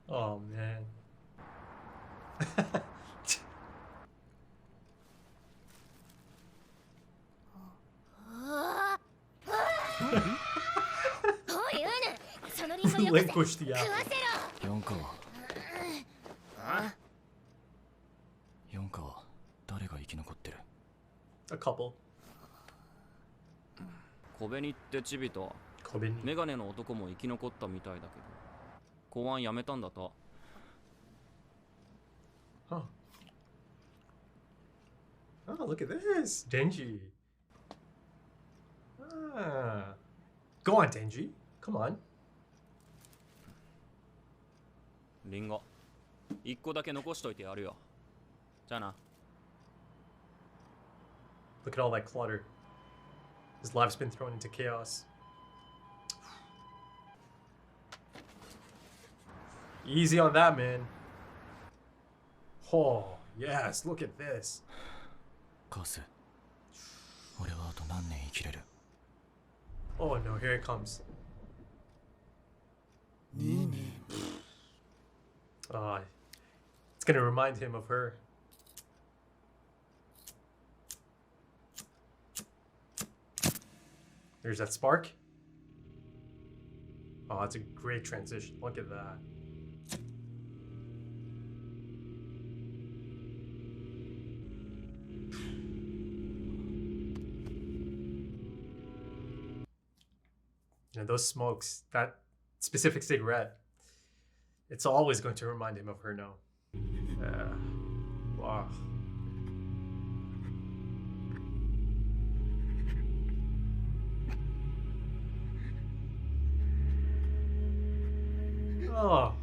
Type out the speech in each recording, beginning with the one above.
Oh man. Relinquish the apple. 4川誰が生き残ってる？ A couple. 小紅ってチビと Kobeni. メガネの男も生き残ったみたいだけど公安辞めたんだと。 Huh. Oh, look at this. Denji. Ah. Go on, Denji. Come on. リンゴ1個だけ残しといてやるよ。じゃあな。 Look at all that clutter. His life's been thrown into chaos. Easy on that, man. Oh, yes, look at this. カス、俺はあと何年生きれる？ Oh no, here it comes. It's gonna remind him of her. There's that spark. Oh, it's a great transition. Look at that. You know, those smokes, that specific cigarette, it's always going to remind him of her now. Wow. Oh,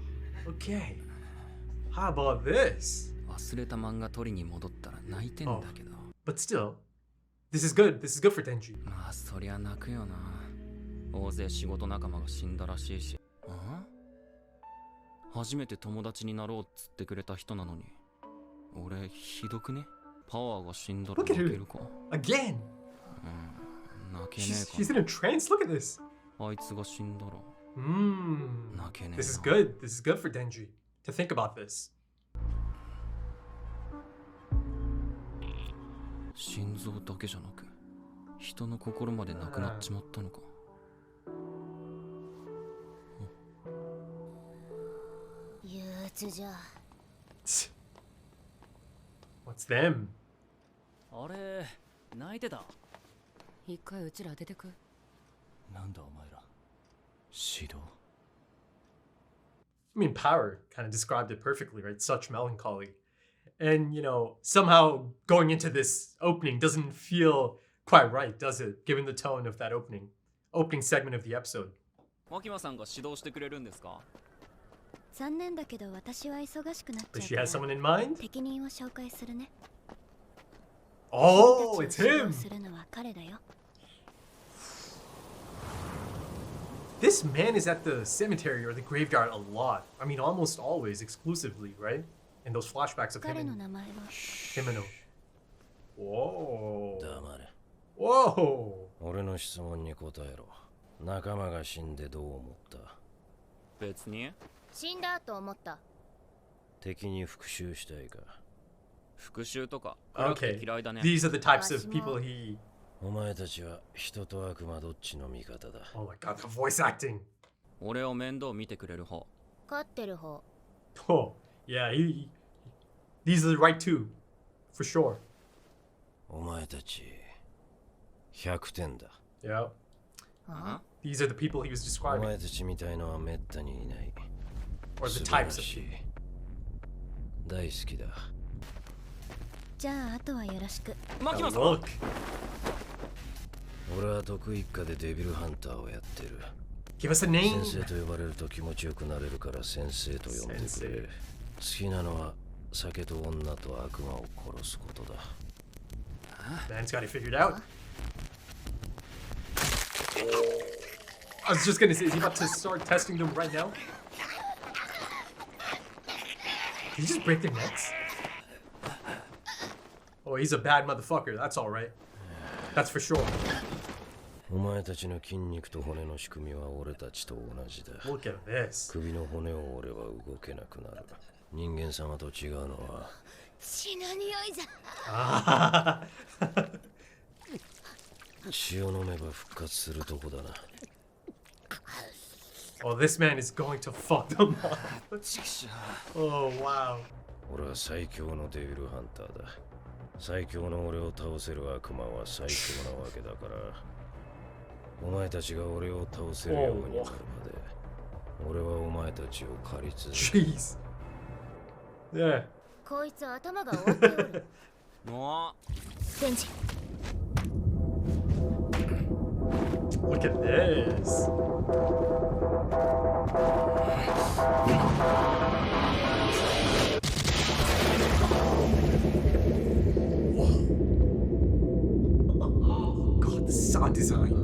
okay. How about this? 忘れた漫画取りに戻ったら泣いてんだけど。But still, this is good. This is good for Denji. まあそりゃ泣くよな。大勢仕事仲間が死んだらしいし。初めて友達になろうっつってくれた人なのに。俺ひどくね？パワーが死んだら泣けるか。Again. 泣けねえか。She's in a trance. Look at this. あいつが死んだら。泣けねえな。This is good. This is good for Denji to think about this. 心臓だけじゃなく、人の心までなくなっちまったのか。憂鬱じゃ。What's them? あれ、泣いてた？一回うちら出てく。なんだお前ら。指導？ I mean, Power kind of described it perfectly, right? Such melancholy. And, you know, somehow going into this opening doesn't feel quite right, does it? Given the tone of that opening segment of the episode. 牧間さんが指導してくれるんですか？残念だけど私は忙しくなっ But ち she ゃ has うか someone ら in mind? 適任を紹介するね。 Oh, 君 it's たちを指 him! 導するのは彼だよ。 This man is at the cemetery or the graveyard a lot. I mean, almost always, exclusively, right? In those flashbacks of 彼 him の and 名前は Himeno. Whoa. 黙れ。 Whoa. 俺の質問に答えろ。仲間が死んでどう思った？別に。死んだと思った。敵に復讐したいか？復讐とか暗くて Okay. 嫌いだね。 These are the types of people he... お前たちは人と悪魔どっちの味方だ？ Oh my god, the voice acting. 俺を面倒見てくれる方。飼ってる方。 Oh, yeah, these are the right two. For sure. お前たち100点だ。 Yeah. あ These are the people he was お describing. 前たちみたいのはめったにいない。 Or the 素晴ら types of しい people.。大好きだ。じゃああとはよろしく。牧間 Now さん。 look. 俺は得意一家でデビルハンターをやってる。 Give us a name. 先生と呼ばれると気持ちよくなれるから先生と呼んでくれ。先好きなのは酒と女と悪魔を殺すことだ。 Man's got it figured out. I was just gonna say, is he about to start testing them right now? Did he just break their necks? Oh, he's a bad motherfucker. That's all right. That's for sure. お前たちの筋肉と骨の仕組みは俺たちと同じだ。 Look at this. 首の骨を折れば動けなくなる。人間様と違うのは血の匂いじゃ。 Ah. 血を飲めば復活するとこだな。 Oh, this man is going to fuck them up. Oh, wow. 俺は最強のデビルハンターだ。最強の俺を倒せる悪魔は最強なわけだから、お前たちが俺を倒せるようになるまで俺はお前たちを狩り続ける。 Jeez. Yeah. こいつ頭が終わっておる。もデンジ、 Look at this. Oh, God, the sound design.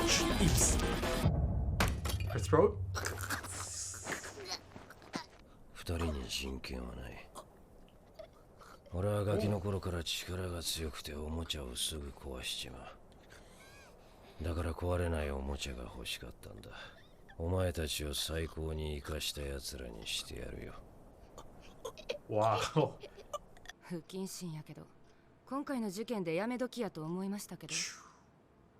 Jeez. Her throat? 二人に人権はない。俺はガキの頃から力が強くておもちゃをすぐ壊しちまう。だから壊れないおもちゃが欲しかったんだ。お前たちを最高に生かした奴らにしてやるよ。 Wow. 不謹慎やけど、今回の事件でやめ時やと思いましたけど、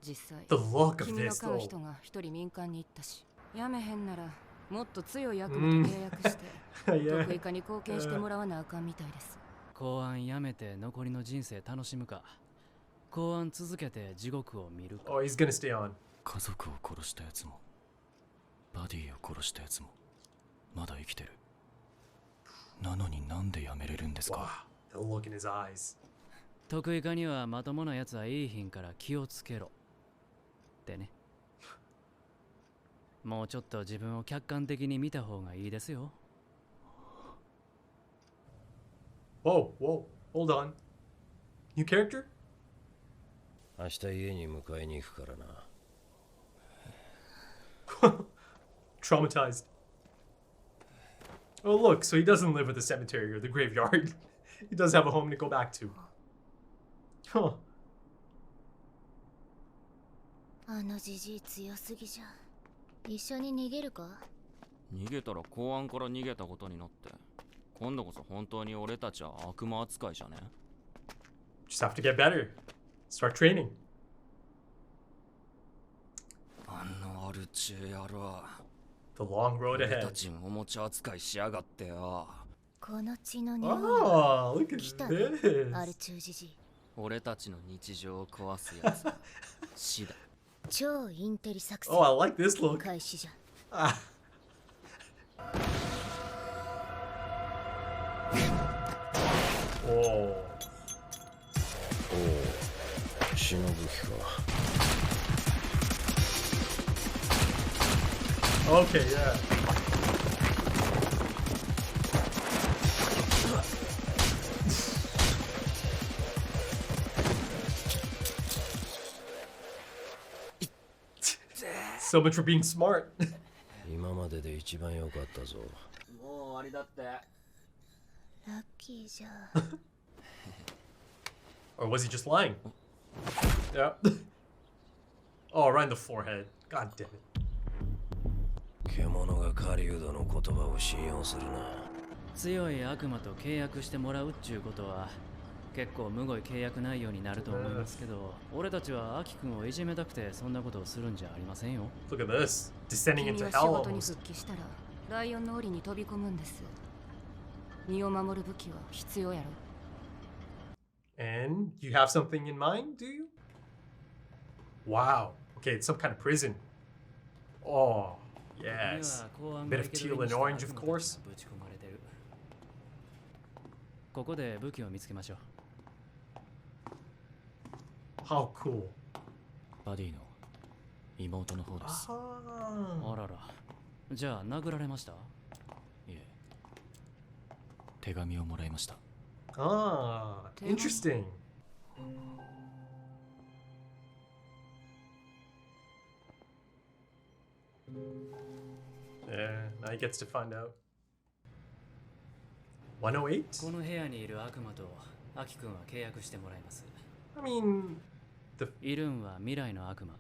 実際 The look of 君の this, 飼う though. 人が一人民間に行ったし、やめへんならもっと強い悪魔と契約して、Yeah. 得意化に貢献してもらわなあかんみたいです。公安やめて残りの人生楽しむか、公安続けて地獄を見るか。 Oh, he's gonna stay on. 家族を殺したやつもバディを殺したやつもまだ生きてる。なのになんでやめれるんですか。 Wow. The look in his eyes. 得意化にはまともなやつはいい品から気をつけろってね。もうちょっと自分を客観的に見た方がいいですよ。 Whoa, whoa. Hold on. New character? 明日家に迎えに行くからな。 Traumatized. Oh, look, so he doesn't live at the cemetery or the graveyard. He does have a home to go back to. Huh. あのじじい強すぎじゃ。一緒に逃げるか？逃げたら公安から逃げたことになって、今度こそ本当に俺たちは悪魔扱いじゃね。 Just have to get better. Start training. あのアルチェ野郎、 The long road 俺た ahead. ちおもちゃ扱いしやがってよ。この血の匂い。 Oh, look at 来たね、アル this. チューじじい。俺たちの日常を壊すやつは死だ。超インテリ作戦 Oh, I like this look. 開始じゃ。 Ah. Oh. おお、忍ぶ気か。 Okay, yeah. So much for being smart. 今までで一番良かったぞ。もう終わりだって。ラッキーじゃ。 Or was he just lying? Yeah. Oh, right in the forehead. God damn it. 獣が狩人の言葉を信用するな。強い悪魔と契約してもらうっちゅうことは結構むごい契約内容になると思いますけど、俺たちはアキ君をいじめたくてそんなことをするんじゃありませんよ。 Look at this. Descending 君 into は仕 hell 事に almost. 復帰したらライオンの檻に飛び込むんです。身を守る武器は必要やろ。 And you have something in mind, do you? Wow. Okay, it's some kind of prison. Oh, yes. Bit of teal and orange, of course. ここで武器を見つけましょう。 How cool. バディの妹の方です。 Ah. あらら。じゃあ殴られました？いえ。手紙をもらいました。 Ah, interesting. Yeah, now he gets to find out. 108? この部屋にいる悪魔とアキ君は契約してもらいます。 I mean, いるんは未来の悪魔。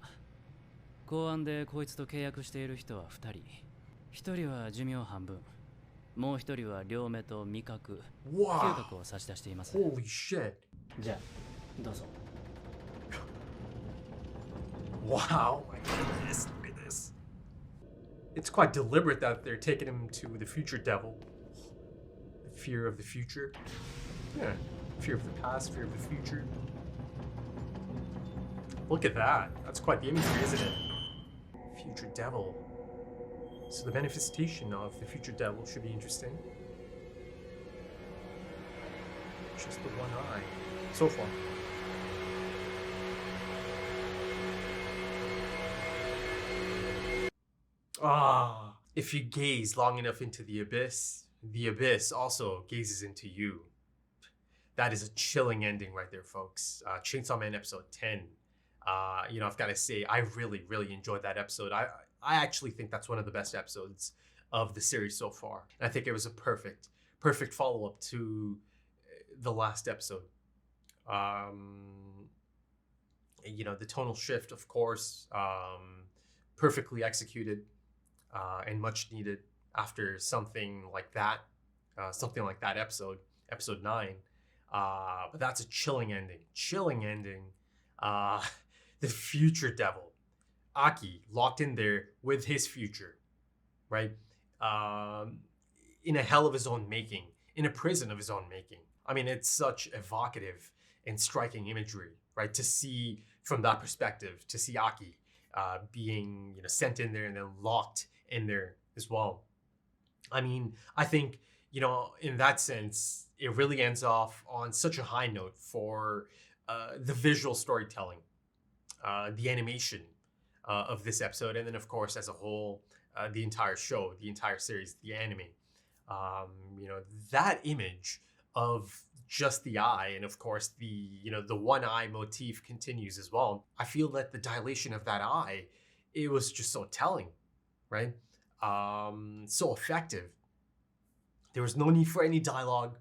公安でこいつと契約している人は2人。1人は寿命半分、もう1人は両目と味覚、嗅 wow. 覚を差し出しています。 Holy shit. じゃあどうぞ。 Wow, my goodness, look at this. It's quite deliberate that they're taking him to the future devil. The fear of the future. Yeah, fear of the past, fear of the future. Look at that. That's quite the imagery, isn't it? Future devil. So the manifestation of the future devil should be interesting. Just the one eye. So far. Ah, if you gaze long enough into the abyss also gazes into you. That is a chilling ending right there, folks. Chainsaw Man episode 10. I've got to say, I really, really enjoyed that episode. I actually think that's one of the best episodes of the series so far. And I think it was a perfect follow-up to the last episode. The tonal shift, of course, perfectly executed. And much needed after something like that episode 9. But that's a chilling ending. The future devil, Aki, locked in there with his future, right? In a hell of his own making, in a prison of his own making. I mean, it's such evocative and striking imagery, right? To see from that perspective, to see Aki being sent in there and then locked in there as well. I mean, I think, in that sense, it really ends off on such a high note for the visual storytelling, the animation of this episode, and then, of course, as a whole, the entire show, the entire series, the anime. That image of just the eye, and of course the one eye motif continues as well. I feel that the dilation of that eye, it was just so telling, right? So effective. There was no need for any dialogue.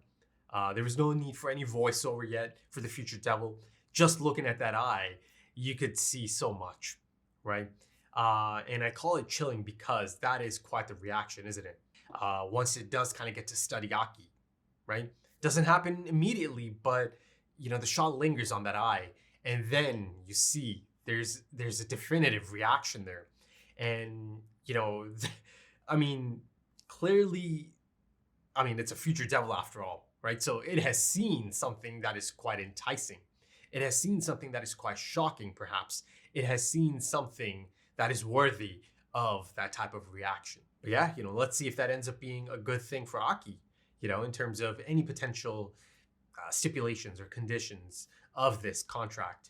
There was no need for any voiceover yet for the future devil. Just looking at that eye, you could see so much, right? And I call it chilling because that is quite the reaction, isn't it? Once it does kind of get to study Aki, right? Doesn't happen immediately, but the shot lingers on that eye, and then you see there's a definitive reaction there, and clearly, it's a future devil after all, right? So it has seen something that is quite enticing. It has seen something that is quite shocking, perhaps. It has seen something that is worthy of that type of reaction. But yeah, let's see if that ends up being a good thing for Aki, in terms of any potential stipulations or conditions of this contract.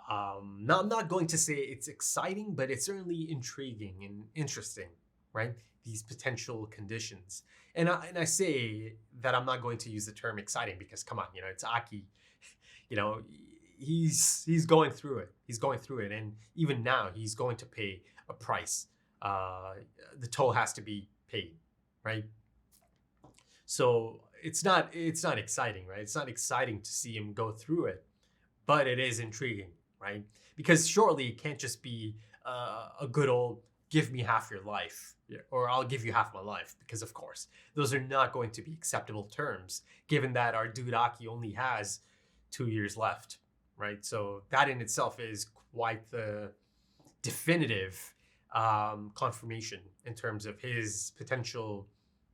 I'm not going to say it's exciting, but it's certainly intriguing and interesting, right? These potential conditions. And I say that I'm not going to use the term exciting because, come on, it's Aki. He's going through it. He's going through it. And even now, he's going to pay a price. The toll has to be paid, right? So it's not exciting, right? It's not exciting to see him go through it, but it is intriguing, right? Because surely it can't just be a good old give me half your life, or I'll give you half my life, because of course those are not going to be acceptable terms, given that our dude Aki only has 2 years left, right? So that in itself is quite the definitive confirmation in terms of his potential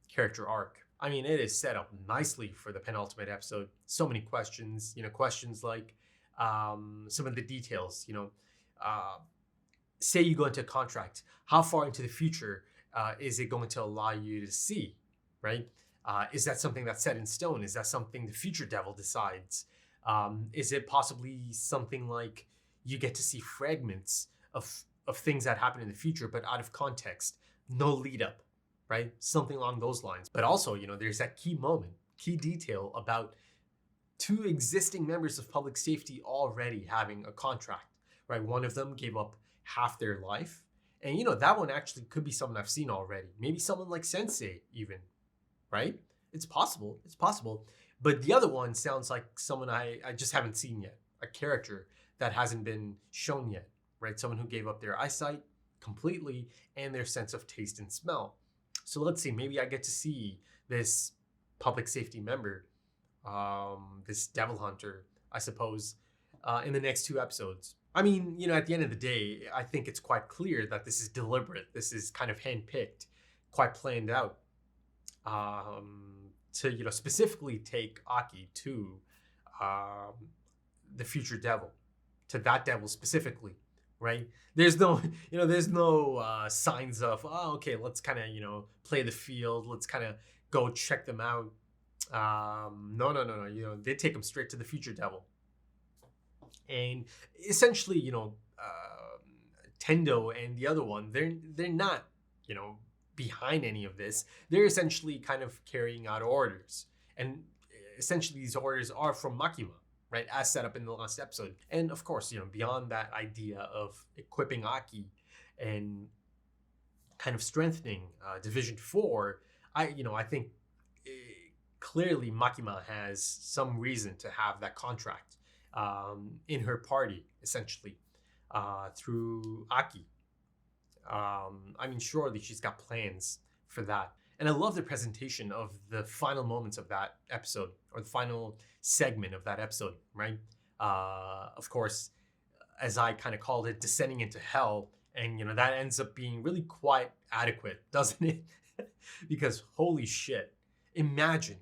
character arc. I mean, it is set up nicely for the penultimate episode. So many questions, questions like some of the details, say you go into a contract, how far into the future is it going to allow you to see, right? Is that something that's set in stone? Is that something the future devil decides? Is it possibly something like you get to see fragments of things that happen in the future, but out of context, no lead up, right? Something along those lines. But also, there's that key moment, key detail about 2 existing members of public safety already having a contract, right? One of them gave up half their life. And that one actually could be someone I've seen already. Maybe someone like Sensei even, right? It's possible. It's possible. But the other one sounds like someone I just haven't seen yet. A character that hasn't been shown yet, right? Someone who gave up their eyesight completely and their sense of taste and smell. So let's see, maybe I get to see this public safety member, this devil hunter, I suppose, in the next 2 episodes. I mean, at the end of the day, I think it's quite clear that this is deliberate. This is kind of handpicked, quite planned out, to, specifically take Aki to the future devil, to that devil specifically, right? There's no, there's no signs of, oh, okay, let's kind of, play the field. Let's kind of go check them out. No. They take him straight to the future devil. And essentially, Tendo and the other one, they're not, behind any of this. They're essentially kind of carrying out orders. And essentially these orders are from Makima, right? As set up in the last episode. And of course, beyond that idea of equipping Aki and kind of strengthening Division 4, I think clearly Makima has some reason to have that contract in her party, essentially, through Aki. I mean, surely she's got plans for that. And I love the presentation of the final moments of that episode, or the final segment of that episode, right? Of course, as I kind of called it, descending into hell. And, that ends up being really quite adequate, doesn't it? Because holy shit, imagine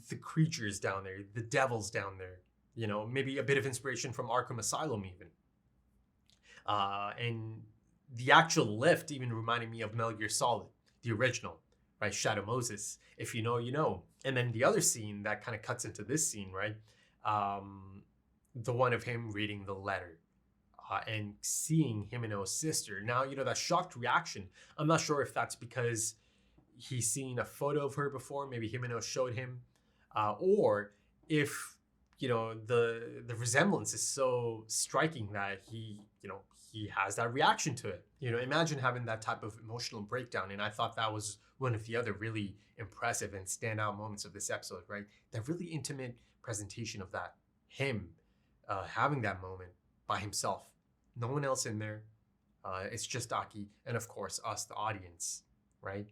the creatures down there, the devils down there, maybe a bit of inspiration from Arkham Asylum even. And the actual lift even reminded me of Metal Gear Solid, the original, right? Shadow Moses. If you know, you know. And then the other scene that kind of cuts into this scene, right? The one of him reading the letter and seeing Himeno's sister. Now, that shocked reaction. I'm not sure if that's because he's seen a photo of her before. Maybe Himeno showed him. Or if, the resemblance is so striking that he has that reaction to it. Imagine having that type of emotional breakdown. And I thought that was one of the other really impressive and standout moments of this episode, right? That really intimate presentation of that. Him having that moment by himself. No one else in there. It's just Aki. And of course, us, the audience, right?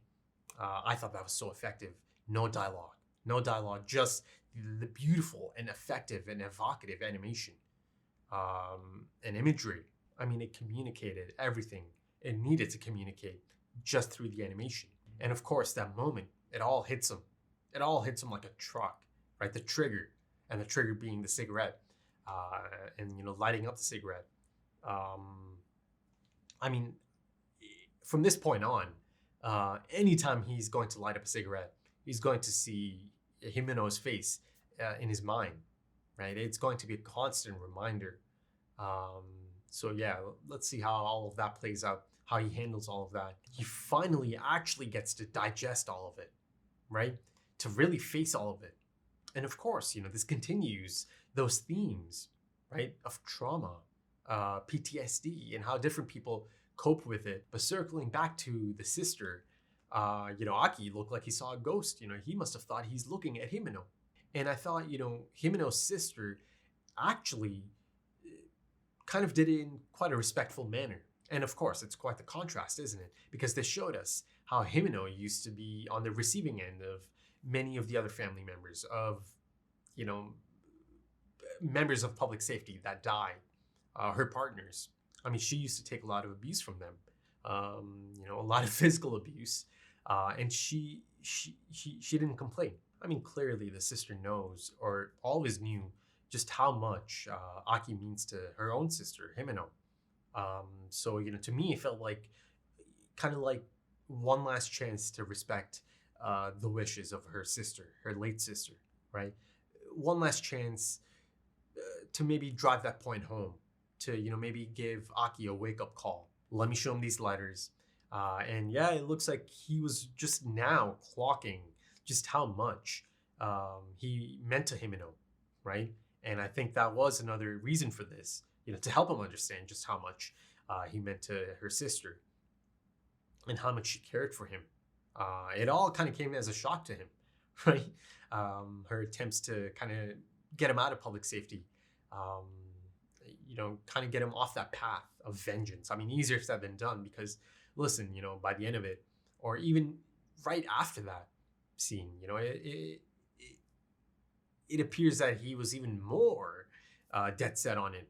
I thought that was so effective. No dialogue, just the beautiful and effective and evocative animation and imagery. I mean, it communicated everything it needed to communicate just through the animation. And of course, that moment, it all hits him. It all hits him like a truck, right? The trigger, and the trigger being the cigarette, and lighting up the cigarette. I mean, from this point on, anytime he's going to light up a cigarette, he's going to see Himeno's face in his mind, right? It's going to be a constant reminder. So yeah, let's see how all of that plays out, how he handles all of that. He finally actually gets to digest all of it, right? To really face all of it. And of course, this continues those themes, right? Of trauma, PTSD, and how different people cope with it. But circling back to the sister, Aki looked like he saw a ghost. He must have thought he's looking at Himeno. And I thought, Himeno's sister actually kind of did it in quite a respectful manner. And of course, it's quite the contrast, isn't it? Because they showed us how Himeno used to be on the receiving end of many of the other family members of, members of public safety that died, her partners. I mean, she used to take a lot of abuse from them, a lot of physical abuse, and she didn't complain. I mean, clearly the sister knows, or always knew, just how much Aki means to her own sister, Himeno. So, to me, it felt like kind of like one last chance to respect the wishes of her sister, her late sister, right? One last chance to maybe drive that point home, to, maybe give Aki a wake-up call. Let me show him these letters. And yeah, it looks like he was just now clocking just how much he meant to Himeno, right? And I think that was another reason for this, to help him understand just how much he meant to her sister and how much she cared for him. It all kind of came as a shock to him, right? Her attempts to kind of get him out of public safety, kind of get him off that path of vengeance. I mean, easier said than done because, listen, by the end of it, or even right after that scene, it appears that he was even more dead set on it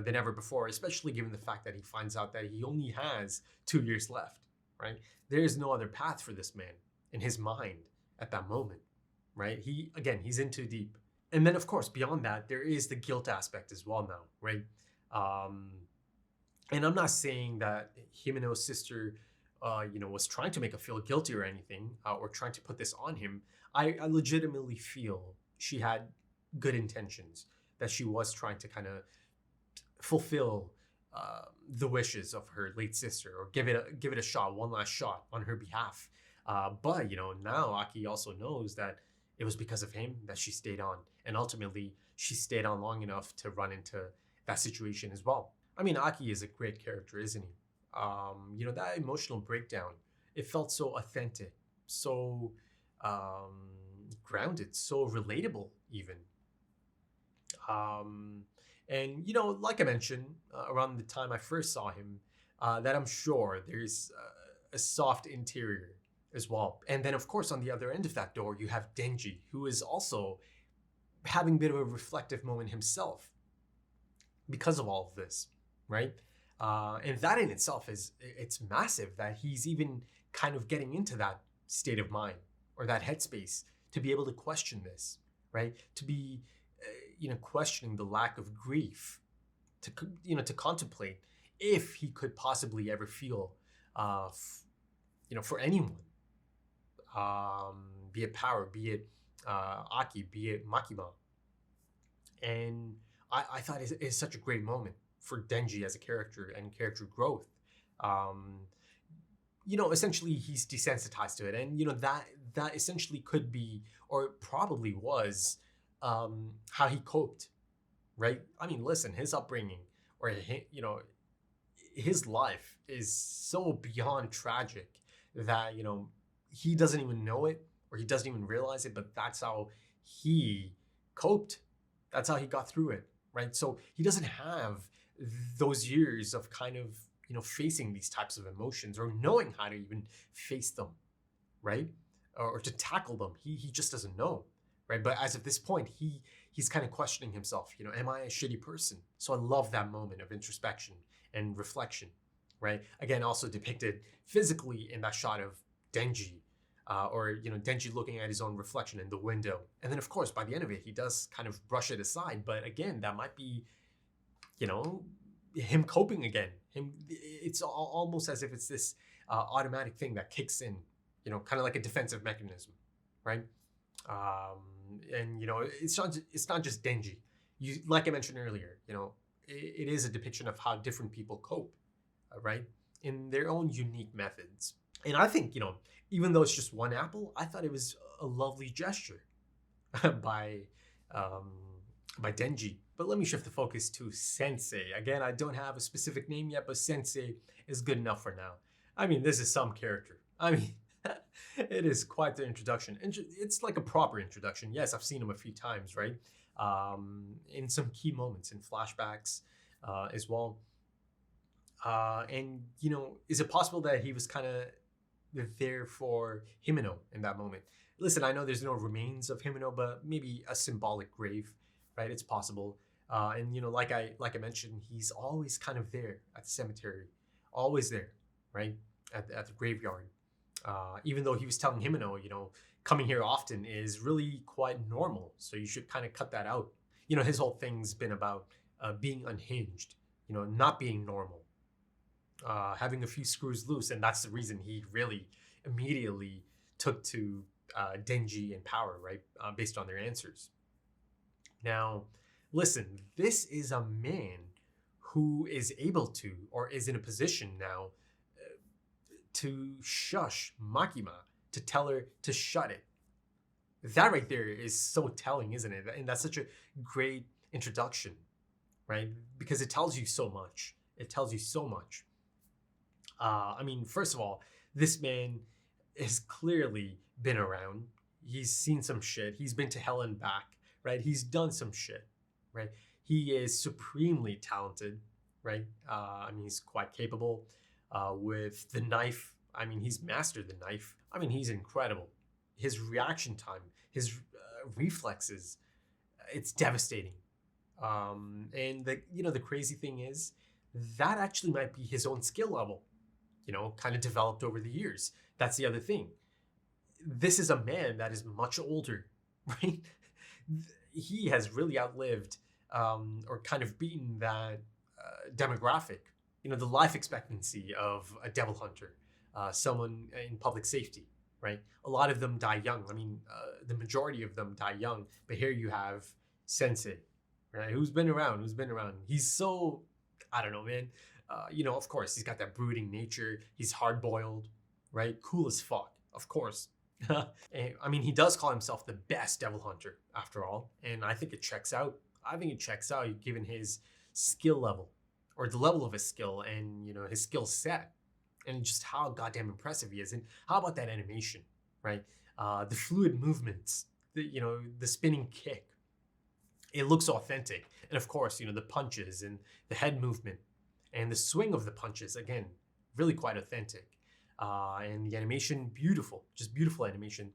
than ever before, especially given the fact that he finds out that he only has 2 years left, right? There's no other path for this man in his mind at that moment, right? He's in too deep. And then, of course, beyond that, there is the guilt aspect as well now, right? And I'm not saying that Himeno's sister, was trying to make him feel guilty or anything, or trying to put this on him. I legitimately feel she had good intentions, that she was trying to kind of fulfill the wishes of her late sister, or give it a shot, one last shot on her behalf. But now Aki also knows that it was because of him that she stayed on, and ultimately she stayed on long enough to run into that situation as well. I mean, Aki is a great character, isn't he? That emotional breakdown, it felt so authentic, so grounded, so relatable even. And like I mentioned, around the time I first saw him, that I'm sure there's a soft interior as well. And then, of course, on the other end of that door, you have Denji, who is also having a bit of a reflective moment himself because of all of this, right? And that in itself it's massive that he's even kind of getting into that state of mind or that headspace to be able to question this, right? To be, questioning the lack of grief, to contemplate if he could possibly ever feel, for anyone, be it Power, be it Aki, be it Makima. And I thought it's such a great moment for Denji as a character and character growth. Essentially he's desensitized to it, and that essentially could be, or probably was, how he coped, right? I mean, listen, his upbringing, or his life is so beyond tragic that he doesn't even know it, or he doesn't even realize it, but that's how he coped. That's how he got through it, right? So he doesn't have those years of kind of facing these types of emotions, or knowing how to even face them, right? Or to tackle them. He just doesn't know, right? But as of this point, he's kind of questioning himself. Am I a shitty person? So I love that moment of introspection and reflection, right? Again, also depicted physically in that shot of Denji, or Denji looking at his own reflection in the window. And then, of course, by the end of it, he does kind of brush it aside. But again, that might be, him coping again. It's almost as if it's this automatic thing that kicks in, kind of like a defensive mechanism, right? And it's not just Denji. Like I mentioned earlier, it is a depiction of how different people cope, right, in their own unique methods. And I think, even though it's just one apple, I thought it was a lovely gesture by Denji. But let me shift the focus to Sensei. Again, I don't have a specific name yet, but Sensei is good enough for now. I mean, this is some character. I mean, it is quite the introduction. It's like a proper introduction. Yes, I've seen him a few times, right? In some key moments, in flashbacks as well. And, is it possible that he was kind of there for Himeno in that moment? Listen, I know there's no remains of Himeno, but maybe a symbolic grave, right? It's possible. And like I mentioned, he's always kind of there at the cemetery, always there, right? At the graveyard. Even though he was telling Himeno, coming here often is really quite normal, so you should kind of cut that out. His whole thing's been about being unhinged, not being normal, having a few screws loose, and that's the reason he really immediately took to Denji and Power, right? Based on their answers. Now, listen, this is a man who is able to, or is in a position now, to shush Makima, to tell her to shut it. That right there is so telling, isn't it? And that's such a great introduction, right? Because it tells you so much. It tells you so much. I mean, first of all, this man has clearly been around. He's seen some shit. He's been to hell and back, right? He's done some shit, right? He is supremely talented, right? I mean, he's quite capable with the knife. I mean, he's mastered the knife. I mean, he's incredible. His reaction time, his reflexes, it's devastating. And the crazy thing is that actually might be his own skill level, kind of developed over the years. That's the other thing. This is a man that is much older, right? He has really outlived or kind of beaten that demographic, the life expectancy of a devil hunter, someone in public safety, right? A lot of them die young. I mean, the majority of them die young. But here you have Sensei, right? Who's been around? He's so, I don't know, man. Of course, he's got that brooding nature. He's hard-boiled, right? Cool as fuck, of course. I mean, he does call himself the best devil hunter, after all. And I think it checks out. Given his skill level, or the level of his skill, and, his skill set, and just how goddamn impressive he is. And how about that animation, right? The fluid movements, the spinning kick. It looks authentic. And of course, the punches and the head movement and the swing of the punches, again, really quite authentic. And the animation, beautiful, just beautiful animation.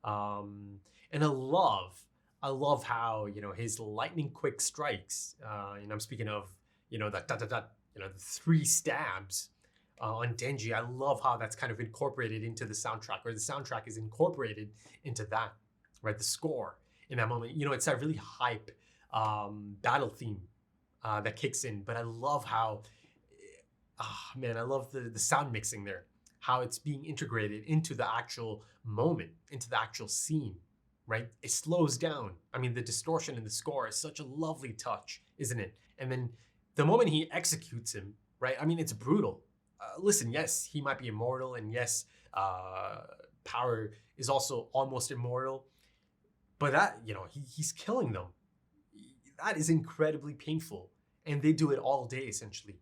And I love how, his lightning quick strikes, and I'm speaking of, the 3 stabs on Denji. I love how that's kind of incorporated into the soundtrack, or the soundtrack is incorporated into that, right? The score in that moment, it's that really hype battle theme that kicks in. But I love how, I love the sound mixing there, how it's being integrated into the actual moment, into the actual scene, right? It slows down. I mean, the distortion in the score is such a lovely touch, isn't it? And then the moment he executes him, right? I mean, it's brutal. Listen, yes, he might be immortal, and yes, Power is also almost immortal, but that, he's killing them. That is incredibly painful, and they do it all day, essentially,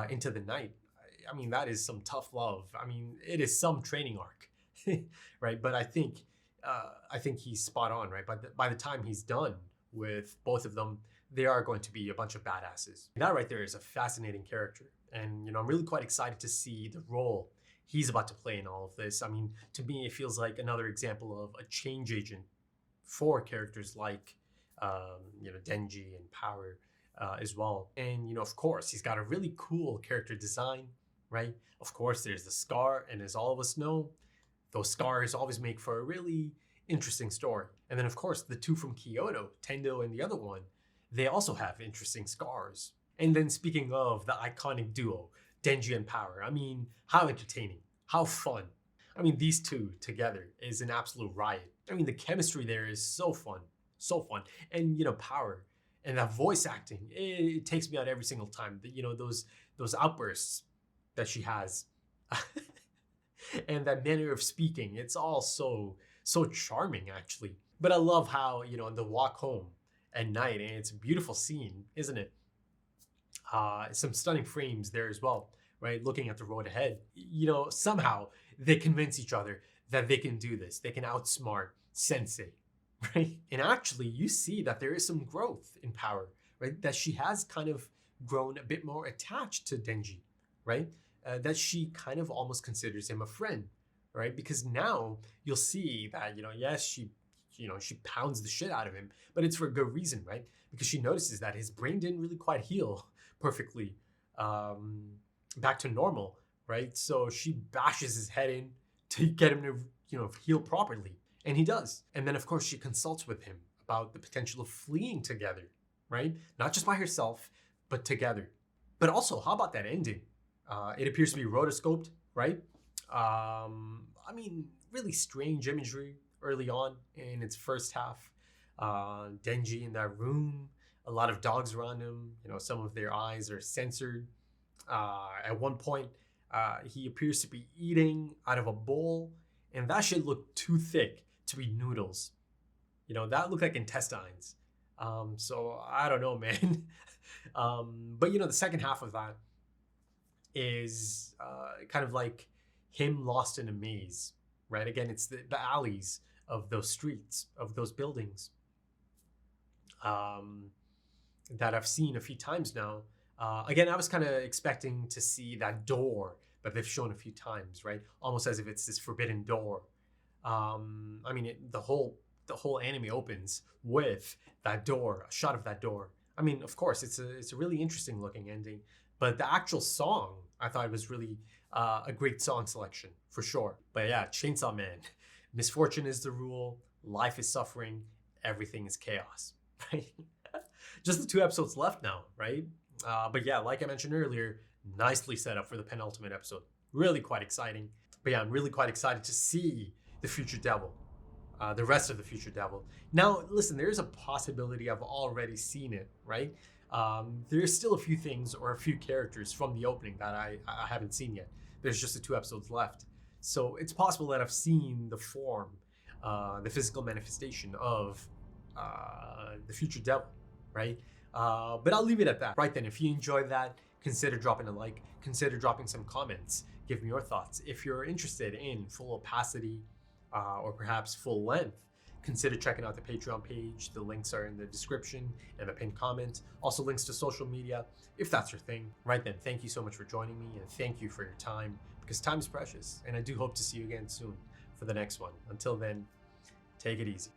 into the night. I mean, that is some tough love. I mean, it is some training arc, right? But I think he's spot on, right? But by the time he's done with both of them, they are going to be a bunch of badasses. That right there is a fascinating character. And, I'm really quite excited to see the role he's about to play in all of this. I mean, to me, it feels like another example of a change agent for characters like, Denji and Power as well. And, of course, he's got a really cool character design, right? Of course, there's the scar. And as all of us know, those scars always make for a really interesting story. And then, of course, the 2 from Kyoto, Tendo and the other one, they also have interesting scars. And then speaking of the iconic duo, Denji and Power, I mean, how entertaining, how fun. I mean, these two together is an absolute riot. I mean, the chemistry there is so fun, so fun. And, Power and that voice acting, it takes me out every single time. Those outbursts that she has and that manner of speaking, it's all so charming, actually. But I love how, on the walk home at night, and it's a beautiful scene, isn't it? Some stunning frames there as well, right? Looking at the road ahead. Somehow they convince each other that they can do this. They can outsmart Sensei, right? And actually, you see that there is some growth in Power, right? That she has kind of grown a bit more attached to Denji, right? That she kind of almost considers him a friend, right? Because now you'll see that, yes, she pounds the shit out of him, but it's for a good reason, right? Because she notices that his brain didn't really quite heal perfectly back to normal, right? So she bashes his head in to get him to, heal properly. And he does. And then, of course, she consults with him about the potential of fleeing together, right? Not just by herself, but together. But also, how about that ending? It appears to be rotoscoped, right? I mean, really strange imagery early on in its first half. Denji in that room, a lot of dogs around him. Some of their eyes are censored. At one point, he appears to be eating out of a bowl, and that shit looked too thick to be noodles. That looked like intestines. So I don't know, man. But the second half of that is kind of like him lost in a maze, right? Again, it's the alleys of those streets, of those buildings, that I've seen a few times now. Again, I was kind of expecting to see that door, but they've shown a few times, right? Almost as if it's this forbidden door. I mean, the whole anime opens with that door, a shot of that door. I mean, of course, it's a really interesting looking ending, but the actual song, I thought it was really a great song selection for sure. But yeah, Chainsaw Man, misfortune is the rule, life is suffering, everything is chaos, right? Just the 2 episodes left now, right? But yeah, like I mentioned earlier, nicely set up for the penultimate episode. Really quite exciting. But yeah, I'm really quite excited to see the Future Devil, the rest of the Future Devil. Now, listen, there is a possibility I've already seen it, right? There's still a few things or a few characters from the opening that I haven't seen yet. There's just the 2 episodes left. So it's possible that I've seen the form, the physical manifestation of the Future Devil, right? But I'll leave it at that. Right then, if you enjoyed that, consider dropping a like, consider dropping some comments, give me your thoughts. If you're interested in full opacity or perhaps full length, consider checking out the Patreon page. The links are in the description and the pinned comment. Also links to social media, if that's your thing. Right then, thank you so much for joining me, and thank you for your time, because time is precious, and I do hope to see you again soon for the next one. Until then, take it easy.